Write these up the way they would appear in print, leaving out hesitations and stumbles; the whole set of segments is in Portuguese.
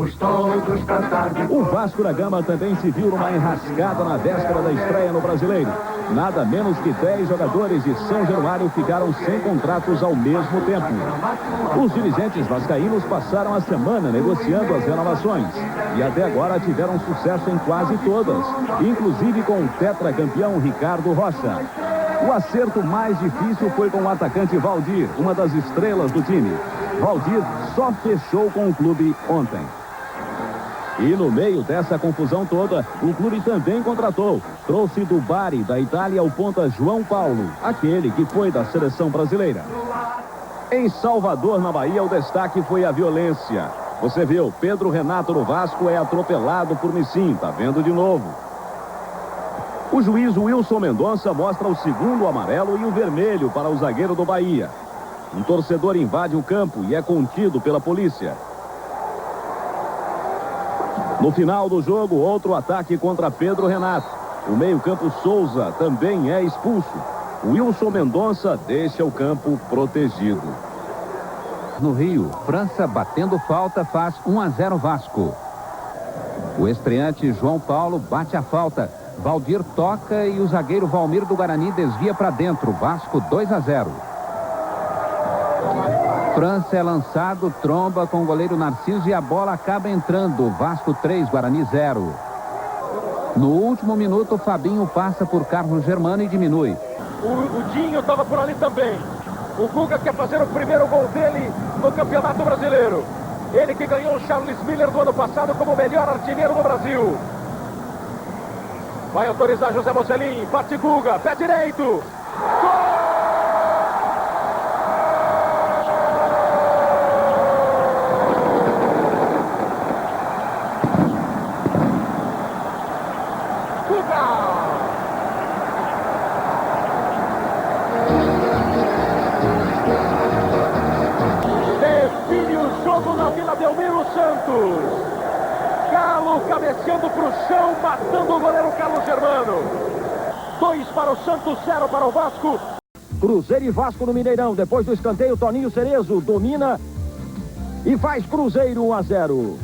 vamos todos cantar de O Vasco da Gama também se viu numa enrascada na véspera da estreia no Brasileiro. Nada menos que 10 jogadores de São Januário ficaram sem contratos ao mesmo tempo. Os dirigentes vascaínos passaram a semana negociando as renovações e até agora tiveram sucesso em quase todas, inclusive com o tetracampeão Ricardo Rocha. O acerto mais difícil foi com o atacante Valdir, uma das estrelas do time. Valdir só fechou com o clube ontem. E no meio dessa confusão toda, o clube também contratou. Trouxe do Bari, da Itália, o ponta João Paulo, aquele que foi da seleção brasileira. Em Salvador, na Bahia, o destaque foi a violência. Você viu, Pedro Renato do Vasco é atropelado por Missim, tá vendo de novo. O juiz Wilson Mendonça mostra o segundo amarelo e o vermelho para o zagueiro do Bahia. Um torcedor invade o campo e é contido pela polícia. No final do jogo, outro ataque contra Pedro Renato. O meio-campo Souza também é expulso. Wilson Mendonça deixa o campo protegido. No Rio, França batendo falta faz 1-0 Vasco. O estreante João Paulo bate a falta. Valdir toca e o zagueiro Valmir do Guarani desvia para dentro. Vasco 2-0. França é lançado, tromba com o goleiro Narciso e a bola acaba entrando. Vasco 3, Guarani 0. No último minuto, Fabinho passa por Carlos Germano e diminui. O Dinho estava por ali também. O Guga quer fazer o primeiro gol dele no Campeonato Brasileiro. Ele que ganhou o Charles Miller do ano passado como o melhor artilheiro do Brasil. Vai autorizar José Mocelin, bate Guga, pé direito. Gol! Galo cabeceando para o chão, matando o goleiro Carlos Germano. 2 para o Santos, 0 para o Vasco. Cruzeiro e Vasco no Mineirão. Depois do escanteio, Toninho Cerezo domina e faz Cruzeiro 1-0.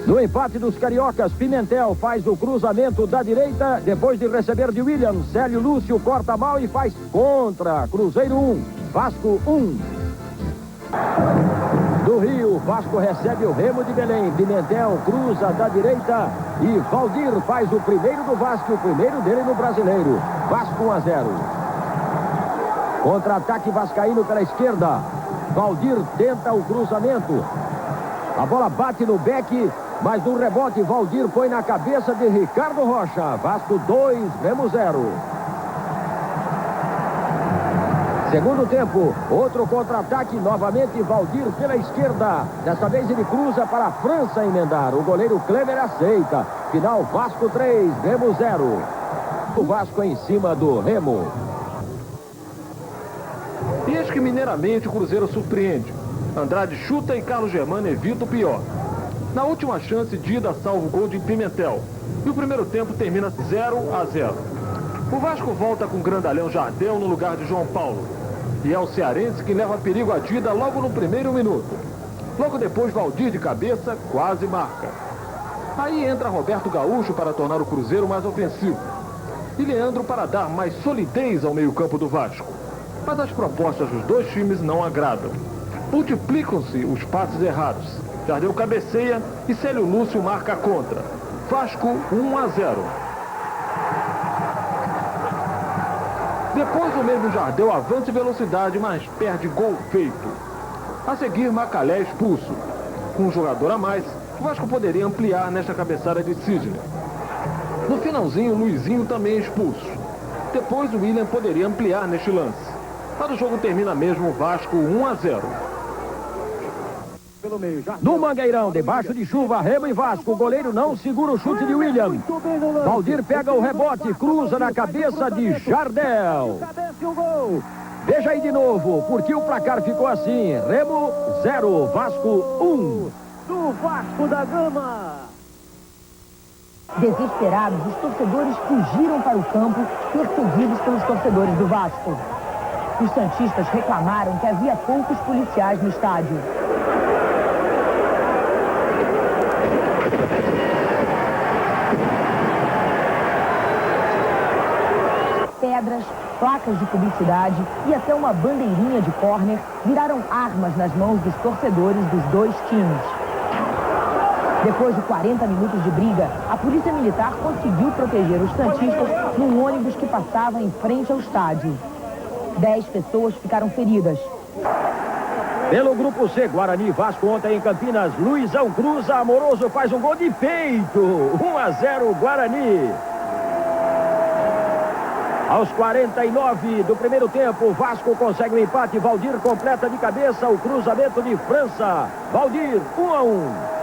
No empate dos cariocas, Pimentel faz o cruzamento da direita. Depois de receber de William, Célio Lúcio corta mal e faz contra. Cruzeiro 1, Vasco 1. Do Rio, Vasco recebe o Remo de Belém. Pimentel cruza da direita e Valdir faz o primeiro do Vasco, o primeiro dele no Brasileiro. Vasco 1-0. Contra-ataque vascaíno pela esquerda. Valdir tenta o cruzamento. A bola bate no beck, mas no rebote Valdir põe na cabeça de Ricardo Rocha. Vasco 2, Remo 0. Segundo tempo, outro contra-ataque, novamente Valdir pela esquerda. Desta vez ele cruza para a França emendar. O goleiro Klemer aceita. Final, Vasco 3, Remo 0. O Vasco em cima do Remo. E eis que mineiramente o Cruzeiro surpreende. Andrade chuta e Carlos Germano evita o pior. Na última chance, Dida salva o gol de Pimentel. E o primeiro tempo termina 0-0. O Vasco volta com Grandalhão Jardel no lugar de João Paulo. E é o cearense que leva perigo a Dida logo no primeiro minuto. Logo depois, Valdir de cabeça quase marca. Aí entra Roberto Gaúcho para tornar o Cruzeiro mais ofensivo. E Leandro para dar mais solidez ao meio-campo do Vasco. Mas as propostas dos dois times não agradam. Multiplicam-se os passes errados. Jardel cabeceia e Célio Lúcio marca a contra. Vasco 1-0. Depois o mesmo Jardel avança em velocidade, mas perde gol feito. A seguir, Macalé expulso. Com um jogador a mais, o Vasco poderia ampliar nesta cabeçada de Sidney. No finalzinho, Luizinho também expulso. Depois o William poderia ampliar neste lance. Mas o jogo termina mesmo Vasco 1-0. No Mangueirão, debaixo de chuva, Remo e Vasco. O goleiro não segura o chute de William. Valdir pega o rebote, cruza na cabeça de Jardel. Veja aí de novo, porque o placar ficou assim. Remo 0, Vasco 1. Do Vasco da Gama. Desesperados, os torcedores fugiram para o campo, perseguidos pelos torcedores do Vasco. Os santistas reclamaram que havia poucos policiais no estádio. Pedras, placas de publicidade e até uma bandeirinha de córner viraram armas nas mãos dos torcedores dos dois times. Depois de 40 minutos de briga, a polícia militar conseguiu proteger os santistas num ônibus que passava em frente ao estádio. 10 pessoas ficaram feridas. Pelo grupo C, Guarani e Vasco ontem em Campinas, Luizão cruza, Amoroso faz um gol de peito. 1-0 Guarani. Aos 49 do primeiro tempo, Vasco consegue o empate, Valdir completa de cabeça o cruzamento de França. Valdir, 1-1.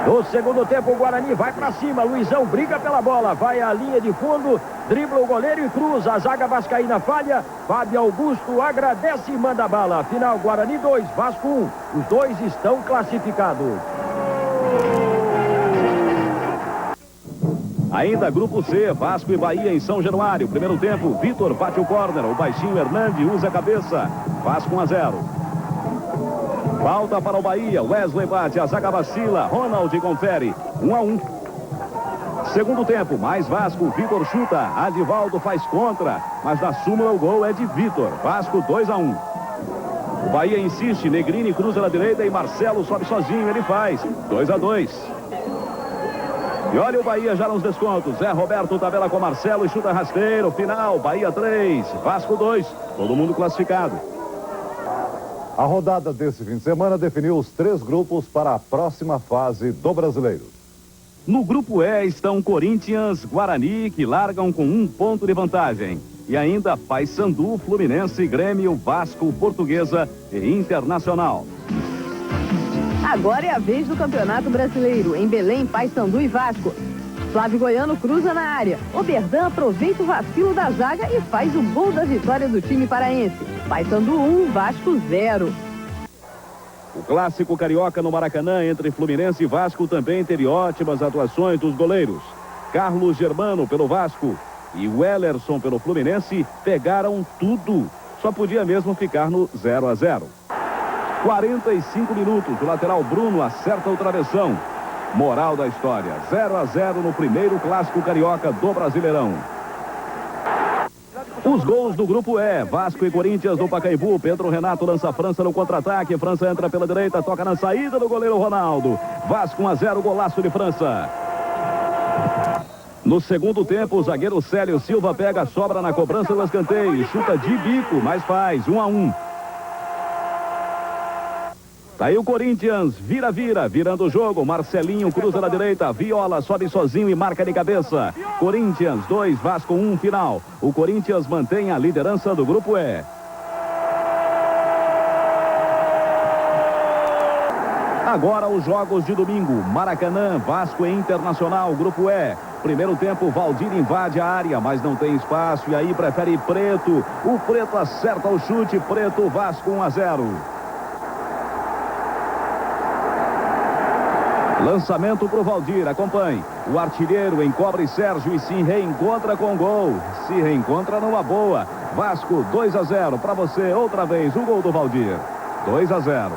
No segundo tempo, o Guarani vai para cima, Luizão briga pela bola, vai à linha de fundo, dribla o goleiro e cruza, a zaga vascaína falha, Fábio Augusto agradece e manda bala. Final, Guarani 2, Vasco 1, os dois estão classificados. Ainda grupo C, Vasco e Bahia em São Januário. Primeiro tempo, Vitor bate o córner, o baixinho Hernandi usa a cabeça. Vasco 1-0. Falta para o Bahia, Wesley bate, a zaga vacila, Ronald confere, 1-1. Segundo tempo, mais Vasco, Vitor chuta, Adivaldo faz contra, mas na súmula o gol é de Vitor. Vasco 2-1. O Bahia insiste, Negrini cruza na direita e Marcelo sobe sozinho, ele faz, 2-2. E olha o Bahia já nos descontos. Zé Roberto tabela com Marcelo e chuta rasteiro. Final, Bahia 3, Vasco 2. Todo mundo classificado. A rodada desse fim de semana definiu os 3 grupos para a próxima fase do Brasileiro. No grupo E estão Corinthians, Guarani, que largam com 1 ponto de vantagem. E ainda Paysandu, Fluminense, Grêmio, Vasco, Portuguesa e Internacional. Agora é a vez do Campeonato Brasileiro. Em Belém, Paysandu e Vasco. Flávio Goiano cruza na área. Oberdan aproveita o vacilo da zaga e faz o gol da vitória do time paraense. Paysandu 1, Vasco 0. O clássico carioca no Maracanã entre Fluminense e Vasco também teve ótimas atuações dos goleiros. Carlos Germano pelo Vasco e Wellerson pelo Fluminense pegaram tudo. Só podia mesmo ficar no 0-0. 45 minutos, o lateral Bruno acerta o travessão. Moral da história, 0-0 no primeiro clássico carioca do Brasileirão. Os gols do grupo E, Vasco e Corinthians no Pacaembu. Pedro Renato lança a França no contra-ataque. França entra pela direita, toca na saída do goleiro Ronaldo. Vasco 1-0, golaço de França. No segundo tempo, o zagueiro Célio Silva pega a sobra na cobrança do escanteio. Chuta de bico, mas faz 1-1. Tá aí o Corinthians, virando o jogo. Marcelinho cruza na direita, Viola sobe sozinho e marca de cabeça. Corinthians 2, Vasco 1, final. O Corinthians mantém a liderança do grupo E. Agora os jogos de domingo. Maracanã, Vasco e Internacional, grupo E. Primeiro tempo, Valdir invade a área, mas não tem espaço e aí prefere Preto. O Preto acerta o chute, Preto, Vasco 1-0. Lançamento para o Valdir, acompanhe. O artilheiro encobre Sérgio e se reencontra com gol. Se reencontra numa boa. Vasco 2-0 para você, outra vez o gol do Valdir. 2-0.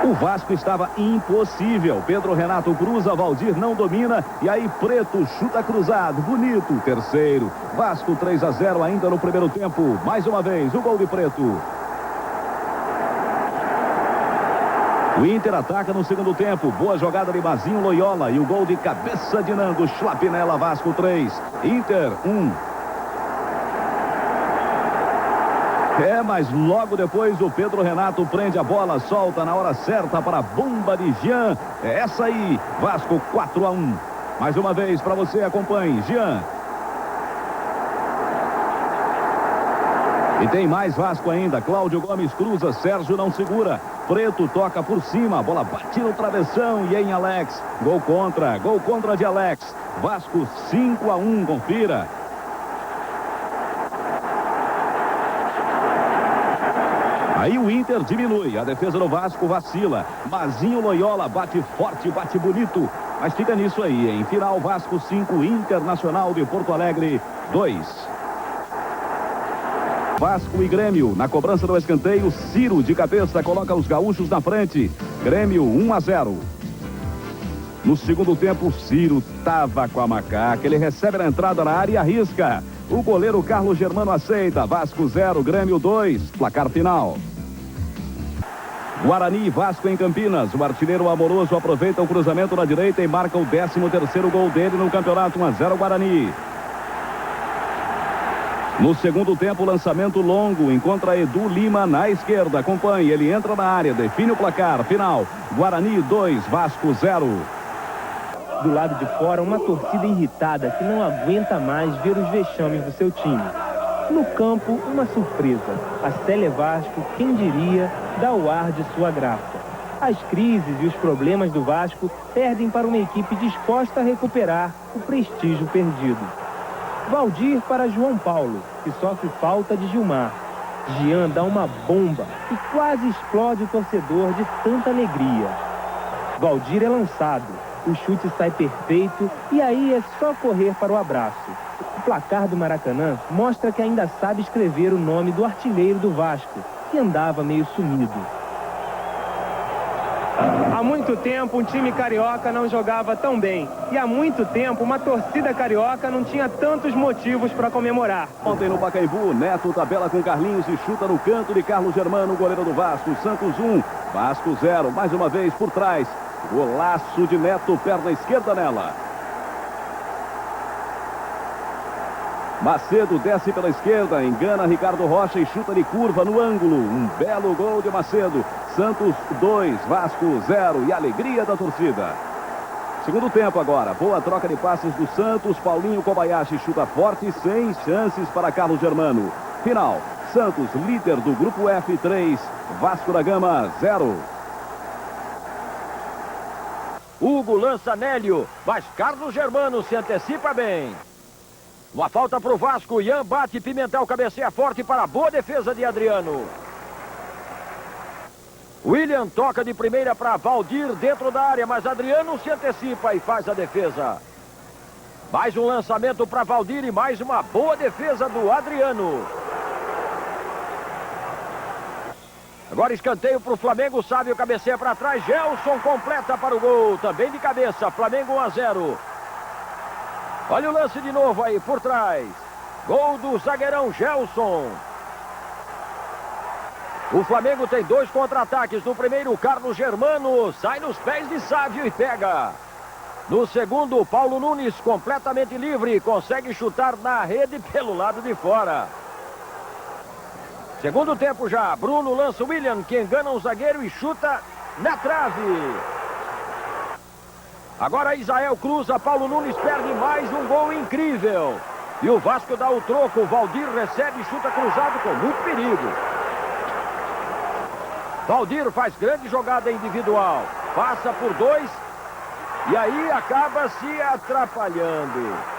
O Vasco estava impossível. Pedro Renato cruza, Valdir não domina. E aí Preto chuta cruzado, bonito. Terceiro, Vasco 3-0 ainda no primeiro tempo. Mais uma vez o gol de Preto. O Inter ataca no segundo tempo. Boa jogada de Mazinho Loyola. E o gol de cabeça de Nando. Schlapinella, Vasco 3. Inter 1. Mas logo depois o Pedro Renato prende a bola. Solta na hora certa para a bomba de Jean. É essa aí. Vasco 4-1. Mais uma vez para você, acompanhe. Jean. E tem mais Vasco ainda. Cláudio Gomes cruza, Sérgio não segura. Preto toca por cima, a bola bate no travessão e em Alex. Gol contra de Alex. Vasco 5-1, confira. Aí o Inter diminui, a defesa do Vasco vacila. Mazinho Loyola bate forte, bate bonito. Mas fica nisso aí, em final Vasco 5, Internacional de Porto Alegre 2. Vasco e Grêmio, na cobrança do escanteio, Ciro de cabeça coloca os gaúchos na frente. Grêmio 1-0. No segundo tempo, Ciro tava com a macaca, ele recebe a entrada na área e arrisca. O goleiro Carlos Germano aceita, Vasco 0, Grêmio 2, placar final. Guarani e Vasco em Campinas, o artilheiro Amoroso aproveita o cruzamento na direita e marca o 13º gol dele no campeonato, 1-0 Guarani. No segundo tempo, lançamento longo, encontra Edu Lima na esquerda, acompanha, ele entra na área, define o placar, final, Guarani 2, Vasco 0. Do lado de fora, uma torcida irritada que não aguenta mais ver os vexames do seu time. No campo, uma surpresa, a Célia Vasco, quem diria, dá o ar de sua graça. As crises e os problemas do Vasco perdem para uma equipe disposta a recuperar o prestígio perdido. Valdir para João Paulo, que sofre falta de Gilmar. Jean dá uma bomba e quase explode o torcedor de tanta alegria. Valdir é lançado, o chute sai perfeito e aí é só correr para o abraço. O placar do Maracanã mostra que ainda sabe escrever o nome do artilheiro do Vasco, que andava meio sumido. Há muito tempo um time carioca não jogava tão bem. E há muito tempo uma torcida carioca não tinha tantos motivos para comemorar. Ontem no Pacaembu, Neto tabela com Carlinhos e chuta no canto de Carlos Germano, goleiro do Vasco. Santos 1, Vasco 0, mais uma vez por trás. Golaço de Neto, perna esquerda nela. Macedo desce pela esquerda, engana Ricardo Rocha e chuta de curva no ângulo. Um belo gol de Macedo. Santos 2, Vasco 0 e alegria da torcida. Segundo tempo agora, boa troca de passes do Santos. Paulinho Kobayashi chuta forte, sem chances para Carlos Germano. Final, Santos líder do grupo F 3, Vasco da Gama 0. Hugo lança Nélio, mas Carlos Germano se antecipa bem. Uma falta para o Vasco, Ian bate, Pimentel cabeceia forte para a boa defesa de Adriano. William toca de primeira para Valdir dentro da área, mas Adriano se antecipa e faz a defesa. Mais um lançamento para Valdir e mais uma boa defesa do Adriano. Agora escanteio para o Flamengo, Sávio cabeceia para trás, Gelson completa para o gol, também de cabeça, Flamengo 1-0. Olha o lance de novo aí por trás. Gol do zagueirão Gelson. O Flamengo tem 2 contra-ataques. No primeiro, Carlos Germano sai nos pés de Sávio e pega. No segundo, Paulo Nunes completamente livre, consegue chutar na rede pelo lado de fora. Segundo tempo já, Bruno lança o William, que engana o zagueiro e chuta na trave. Agora Isael cruza, Paulo Nunes perde mais um gol incrível. E o Vasco dá o troco, Valdir recebe e chuta cruzado com muito perigo. Valdir faz grande jogada individual, passa por 2 e aí acaba se atrapalhando.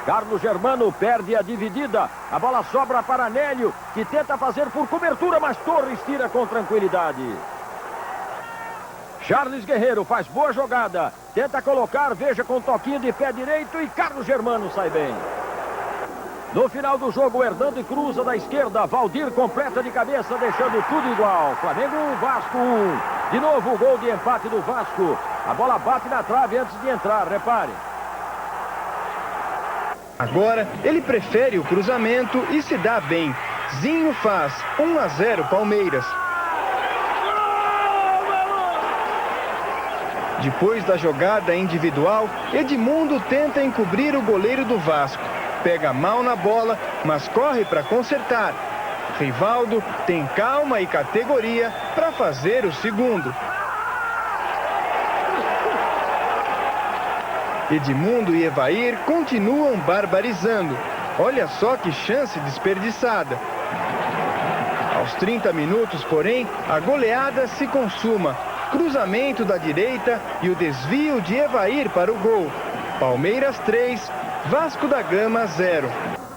Carlos Germano perde a dividida. A bola sobra para Nélio, que tenta fazer por cobertura, mas Torres tira com tranquilidade. Charles Guerreiro faz boa jogada. Tenta colocar, veja com toquinho de pé direito e Carlos Germano sai bem. No final do jogo, Hernando cruza da esquerda. Valdir completa de cabeça, deixando tudo igual. Flamengo 1, Vasco 1. De novo o gol de empate do Vasco. A bola bate na trave antes de entrar, repare. Agora, ele prefere o cruzamento e se dá bem. Zinho faz 1-0 Palmeiras. Depois da jogada individual, Edmundo tenta encobrir o goleiro do Vasco. Pega mal na bola, mas corre para consertar. Rivaldo tem calma e categoria para fazer o segundo. Edmundo e Evair continuam barbarizando. Olha só que chance desperdiçada. Aos 30 minutos, porém, a goleada se consuma. Cruzamento da direita e o desvio de Evair para o gol. Palmeiras 3, Vasco da Gama 0.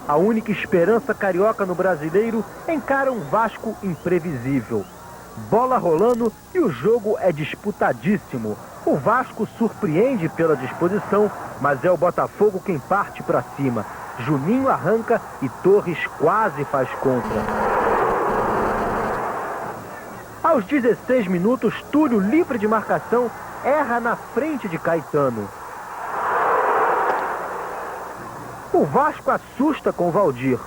A única esperança carioca no Brasileiro encara um Vasco imprevisível. bola rolando e o jogo é disputadíssimo. O Vasco surpreende pela disposição, mas é o Botafogo quem parte para cima. Juninho arranca e Torres quase faz contra. Aos 16 minutos, Túlio, livre de marcação, erra na frente de Caetano. O Vasco assusta com Valdir.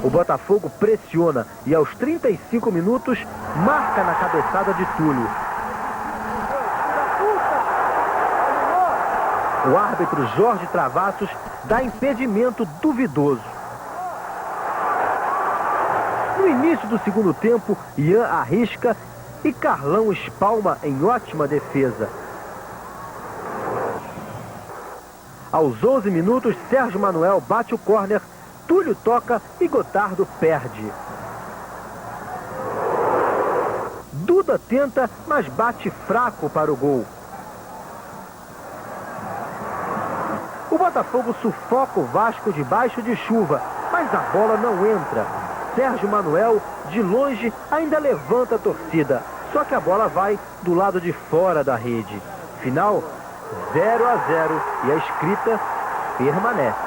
O Botafogo pressiona e aos 35 minutos marca na cabeçada de Túlio. O árbitro Jorge Travassos dá impedimento duvidoso. No início do segundo tempo, Ian arrisca e Carlão espalma em ótima defesa. Aos 11 minutos, Sérgio Manuel bate o córner, Túlio toca e Gotardo perde. Duda tenta, mas bate fraco para o gol. O Botafogo sufoca o Vasco debaixo de chuva, mas a bola não entra. Sérgio Manuel, de longe, ainda levanta a torcida, só que a bola vai do lado de fora da rede. Final 0-0 e a escrita permanece.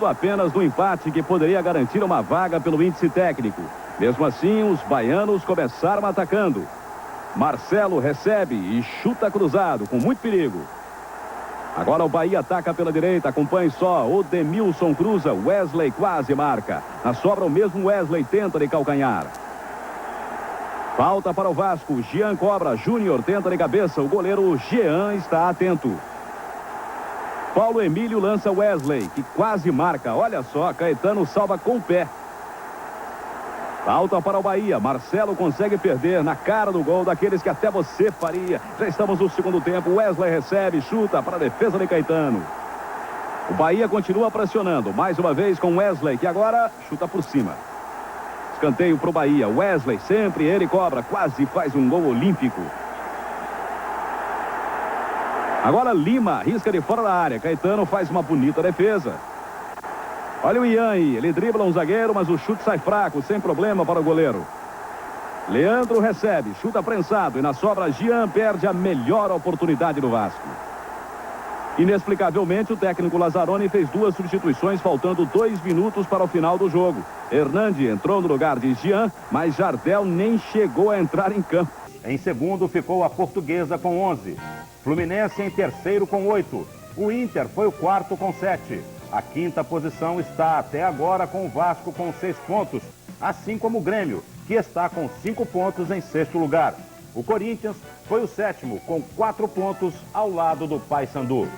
Apenas no empate que poderia garantir uma vaga pelo índice técnico. Mesmo assim, os baianos começaram atacando. Marcelo recebe e chuta cruzado, com muito perigo. Agora o Bahia ataca pela direita, acompanhe só. O Demilson cruza, Wesley quase marca. Na sobra o mesmo Wesley tenta de calcanhar. Falta para o Vasco, Jean cobra, Júnior tenta de cabeça, o goleiro Jean está atento. Paulo Emílio lança Wesley, que quase marca, olha só, Caetano salva com o pé. Falta para o Bahia, Marcelo consegue perder na cara do gol daqueles que até você faria. Já estamos no segundo tempo, Wesley recebe, chuta para a defesa de Caetano. O Bahia continua pressionando, mais uma vez com Wesley, que agora chuta por cima. Escanteio para o Bahia, Wesley, sempre ele cobra, quase faz um gol olímpico. Agora Lima arrisca de fora da área, Caetano faz uma bonita defesa. Olha o Ian aí, ele dribla um zagueiro, mas o chute sai fraco, sem problema para o goleiro. Leandro recebe, chuta prensado e na sobra Jean perde a melhor oportunidade do Vasco. Inexplicavelmente, o técnico Lazzaroni fez duas substituições, faltando 2 minutos para o final do jogo. Hernandi entrou no lugar de Jean, mas Jardel nem chegou a entrar em campo. Em segundo ficou a Portuguesa com 11. Fluminense em terceiro com 8. O Inter foi o quarto com 7. A quinta posição está até agora com o Vasco com 6 pontos, assim como o Grêmio, que está com 5 pontos em sexto lugar. O Corinthians foi o sétimo com 4 pontos ao lado do Paysandu.